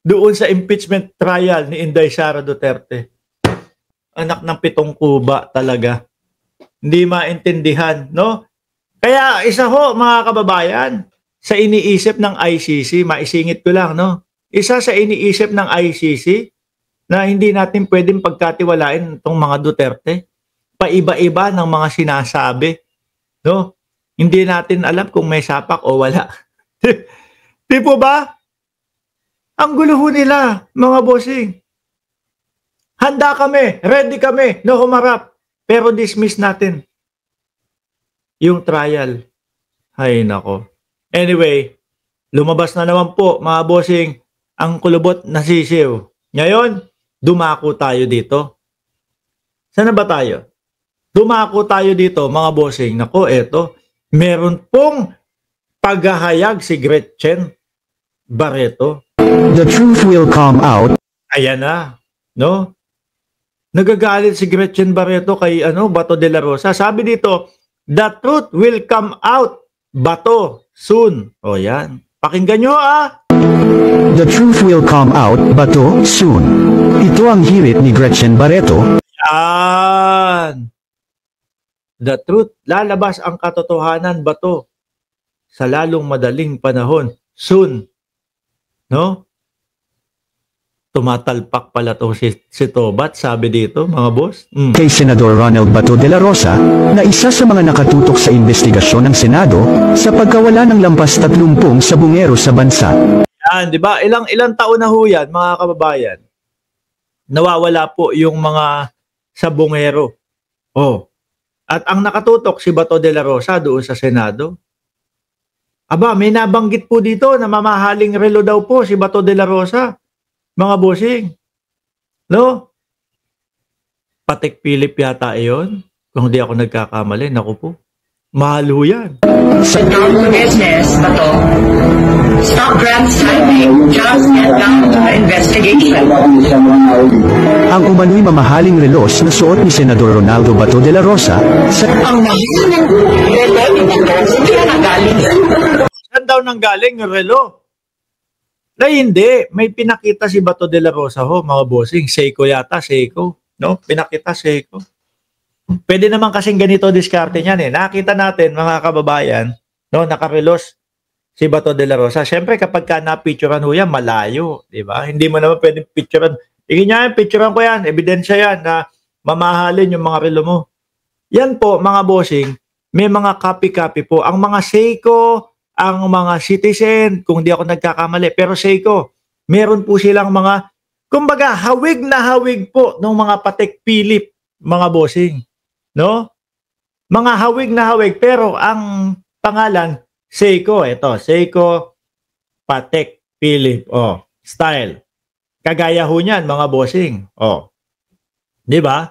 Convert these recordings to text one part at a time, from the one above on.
doon sa impeachment trial ni Inday Sara Duterte. Anak ng pitong kuba talaga. Hindi maintindihan, no? Kaya isa ho, mga kababayan, sa iniisip ng ICC, maisingit ko lang, no? Isa sa iniisip ng ICC na hindi natin pwedeng pagkatiwalain itong mga Duterte. Paiba-iba ng mga sinasabi, no? Hindi natin alam kung may sapak o wala. Di po ba? Ang gulo ho nila, mga bossing. Handa kami, ready kami, no humarap. Pero dismiss natin yung trial. Ay nako. Anyway, lumabas na naman po, mga bossing, ang kulubot na sisiw. Ngayon, dumako tayo dito. Saan ba tayo? Dumako tayo dito, mga bossing. Nako, eto. Meron pong paghahayag si Gretchen Barreto. The truth will come out. Ayan na, no? Nagagalit si Gretchen Barreto kay Bato de la Rosa. Sabi dito, the truth will come out, Bato, soon. O yan. Pakinggan nyo The truth will come out, Bato, soon. Ito ang hirit ni Gretchen Barreto. Yan. The truth, lalabas ang katotohanan, Bato, sa lalong madaling panahon, soon. No? Tumatalpak pala to si Tobat, sabi dito, mga boss. Kay Senador Ronald Bato de la Rosa, na isa sa mga nakatutok sa investigasyon ng Senado sa pagkawala ng lampas 30 sabungero sa bansa. Yan, di ba? Ilang taon na ho yan, mga kababayan. Nawawala po yung mga sabungero. Oh. At ang nakatutok si Bato de la Rosa doon sa Senado. Aba, may nabanggit po dito na mamahaling relo daw po si Bato de la Rosa. Mga bossing. No? Patek Philip yata iyon. Kung hindi ako nagkakamali, naku po. Mahal ho yan. Sit down to business, Bato. Stop grandstanding. Just get down to the investigation. Ang umano'y mamahaling relos na suot ni Senador Ronaldo Bato de la Rosa sa... Ang naging relo ni Bato, saan nanggaling? Saan daw nanggaling yung relo? Ay, hindi. May pinakita si Bato de la Rosa ho, mga bossing. Seiko yata, Seiko. No? Pinakita, Seiko. Pwede naman kasing ganito diskarte niyan eh. Nakita natin, mga kababayan, no, nakarelos si Bato de la Rosa. Siyempre, kapag ka na-picturean ho yan, malayo. Diba? Hindi mo naman pwedeng picturean. Tingin niya yan, picturean ko yan. Ebidensya yan na mamahalin yung mga relo mo. Yan po, mga bossing, may mga copy-copy po. Ang mga Seiko, ang mga Citizen, kung di ako nagkakamali, pero Seiko, meron po silang mga, kumbaga, hawig na hawig po ng mga Patek Philip, mga bossing. No? Mga hawig na hawig, pero ang pangalan, Seiko. Ito, Seiko Patek Philip. Oh, style. Kagaya ho niyan, mga bossing. Oh. Di ba?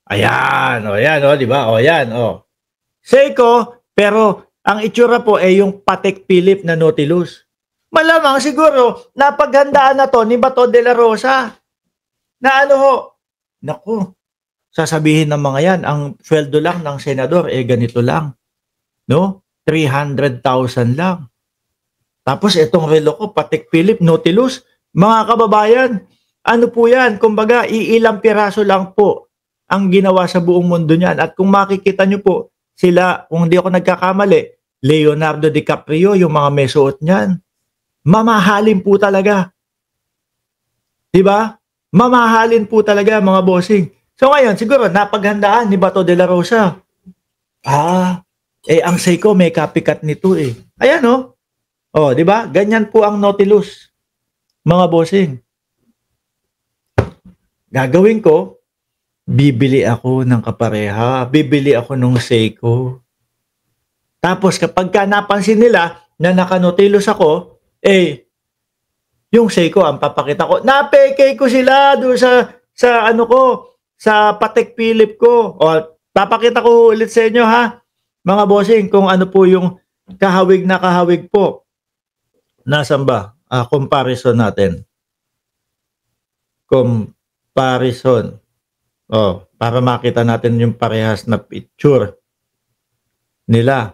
Ayan, oh, yan, oh, di ba? Oh, yan, oh. Seiko, pero ang itsura po ay yung Patek Philip na Nautilus. Malamang siguro napaghandaan na to ni Bato de la Rosa. Na ano ho? Naku, sasabihin ng mga yan, ang sweldo lang ng senador ganito lang. No? 300,000 lang. Tapos itong relo ko, Patek Philip Nautilus, mga kababayan, ano po yan? Kumbaga, iilang piraso lang po ang ginawa sa buong mundo niyan. At kung makikita nyo po, sila, kung hindi ako nagkakamali, Leonardo DiCaprio, yung mga may suot niyan. Mamahalin po talaga. Diba? Mamahalin po talaga, mga bossing. So ngayon, siguro, napaghandaan ni Bato de la Rosa. Ang Seiko may copycat nito eh. Ayan oh. Oh, diba? Ganyan po ang Nautilus, mga bossing. Gagawin ko, bibili ako ng kapareha. Bibili ako ng Seiko. Tapos kapag ka napansin nila na naka-Nautilus ako, yung Seiko ang papakita ko. Napeke ko sila doon sa ano ko, sa Patek Philip ko. O, papakita ko ulit sa inyo ha, mga bossing, kung ano po yung kahawig na kahawig po. Nasaan ba? Comparison natin. Comparison. Oh, para makita natin yung parehas na picture nila.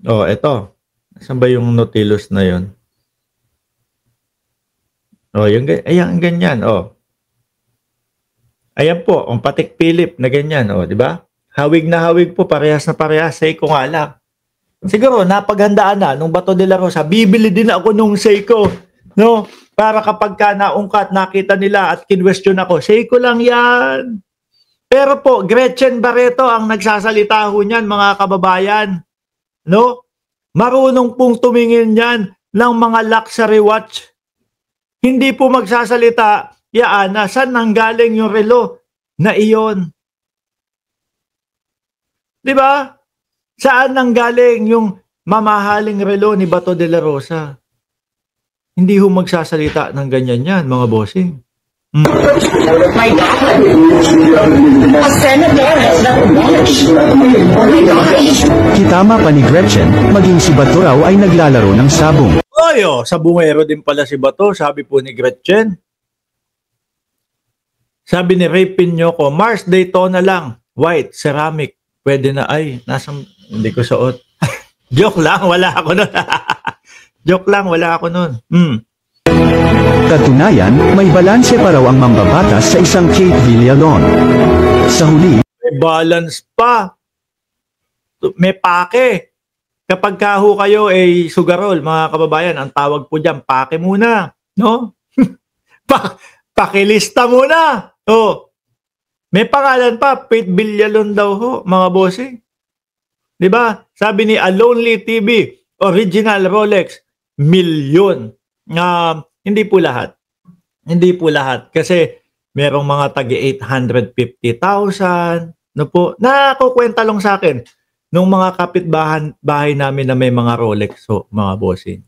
Oh, ito. Saan ba yung Nautilus na yun? Oh, ayan, ganyan, oh. Ayan po, ang Patek Philippe na ganyan, oh, di ba? Hawig na hawig po, parehas na parehas, Seiko nga lang. Siguro, napaghandaan na, nung Bato de la Rosa, bibili din ako nung Seiko, no? Para kapag ka naungkat, nakita nila at kinwestiyon ako, Seiko lang yan. Pero po, Gretchen Barreto ang nagsasalita ho niyan, mga kababayan. No? Marunong pong tumingin yan ng mga luxury watch. Hindi po magsasalita, Yaana, saan nanggaling yung relo na iyon? Di ba? Saan nanggaling yung mamahaling relo ni Bato de la Rosa? Hindi ho magsasalita ng ganyan yan, mga bossing. My God. A senator has not watched. Oh my gosh. Kitama pa ni Gretchen, maging si Bato raw ay naglalaro ng sabong. Oy, oh, sabungero din pala si Bato, sabi po ni Gretchen. Sabi ni Ray Piñoco, Mars Daytona lang, white, ceramic, pwede na, ay, hindi ko suot. Joke lang, wala ako nun. Joke lang, wala ako nun. Katunayan, may balanse pa raw ang mambabatas sa isang Kate Villalon. Sa huli, May balance pa. May pake. Kapag kaho kayo ay sugarol, mga kababayan, ang tawag po dyan, pake muna. No? Pakilista muna. Oh. May pangalan pa, Kate Villalon daw ho, mga bossing. Diba? Sabi ni A Lonely TV, original Rolex, milyon. Hindi po lahat. Hindi po lahat. Kasi merong mga tagi 850,000. No po? Nakukwenta lang sa akin nung mga kapitbahay namin na may mga Rolex ho, mga bossing.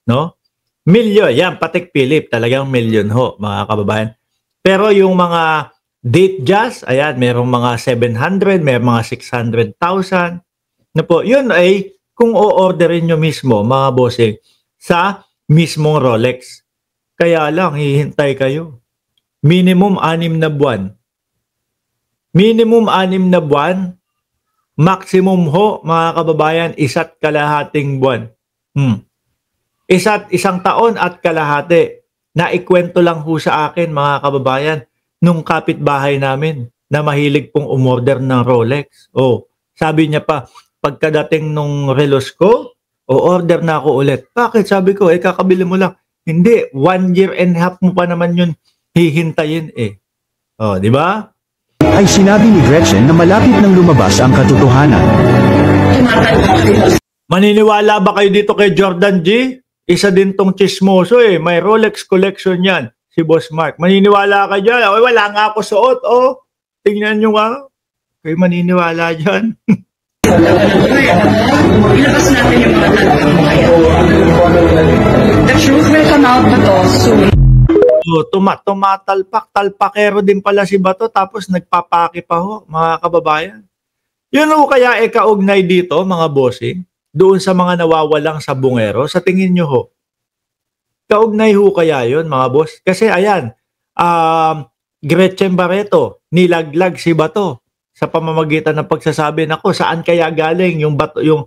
No? Milyon. Yan, Patek Philippe. Talagang milyon ho, mga kababayan. Pero yung mga date jazz, ayan, merong mga 700, merong mga 600,000. No po? Yun ay kung o-orderin nyo mismo, mga bossing, sa mismong Rolex. Kaya lang, hihintay kayo. Minimum 6 na buwan. Minimum 6 na buwan. Maximum ho, mga kababayan, 1.5 buwan. Isang taon at kalahati. Naikwento lang ho sa akin, mga kababayan, nung kapitbahay namin na mahilig pong umorder ng Rolex. Oh, sabi niya pa, pagkadating nung relos ko, order na ako ulit. Bakit? Sabi ko, kakabili mo lang. Hindi, 1 year and a half mo pa naman yun hihintayin eh. Oh, di ba? ay sinabi ni Gretchen na malapit nang lumabas ang katotohanan. Maniniwala ba kayo dito kay Jordan G? Isa din tong chismoso eh. May Rolex collection yan, si Boss Mark. Maniniwala ka dyan? Oy, wala nga ako suot, oh. Tingnan nyo nga. Kayo maniniwala dyan. Ilabas natin yung mga talagang mga The truth will come out na to soon. Talpakero din pala si Bato tapos nagpapaki pa ho, mga kababayan. Yun ho kaya kaugnay dito, mga bossing, doon sa mga nawawalang sabungero, sa tingin nyo ho, kaugnay ho kaya yun, mga boss? Kasi ayan, Gretchen Barreto, nilaglag si Bato sa pamamagitan ng pagsasabi, nako, saan kaya galing yung Bato, yung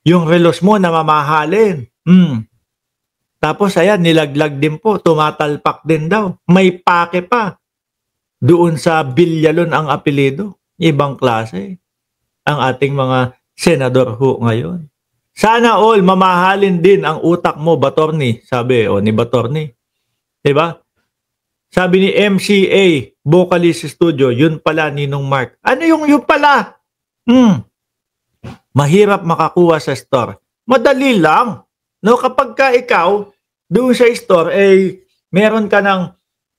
relos mo na mamahalin? Tapos ayan, nilaglag din po, tumatalpak din daw. May pake pa. Doon sa Villalon ang apelido. Ibang klase. Ang ating mga senador ho ngayon. Sana all mamahalin din ang utak mo, Batorni. Sabi ni Batorni. Diba? Sabi ni MCA, Vocalist Studio, yun pala Ninong Mark. Ano yun pala? Mahirap makakuha sa store. Madali lang. No, kapag ka ikaw, doon sa store, meron ka ng,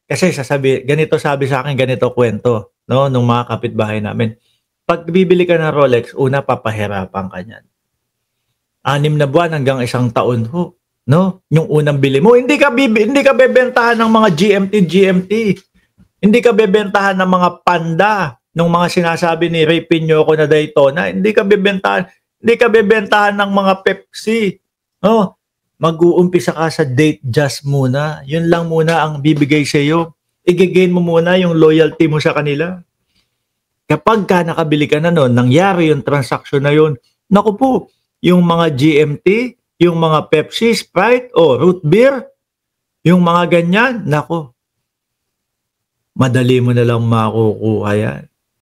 kasi ganito sabi sa akin, ganito kwento, no, nung mga kapitbahay namin. Pag bibili ka ng Rolex, una papahirapan ka niyan. 6 na buwan hanggang 1 taon ho, no? Yung unang bili mo, hindi ka bebentahan ng mga GMT. Hindi ka bebentahan ng mga Panda, ng mga sinasabi ni Ray Piñoco na Daytona. Hindi ka bebentahan ng mga Pepsi. Oh, mag-uumpisa ka sa date just muna. Yun lang muna ang bibigay sa iyo. I-gain mo muna yung loyalty mo sa kanila. Kapag ka nakabili ka na noon, nangyari yung transaction na yun, naku po, yung mga GMT, yung mga Pepsi, Sprite, o root beer, yung mga ganyan, nako, madali mo na lang makukuha yan.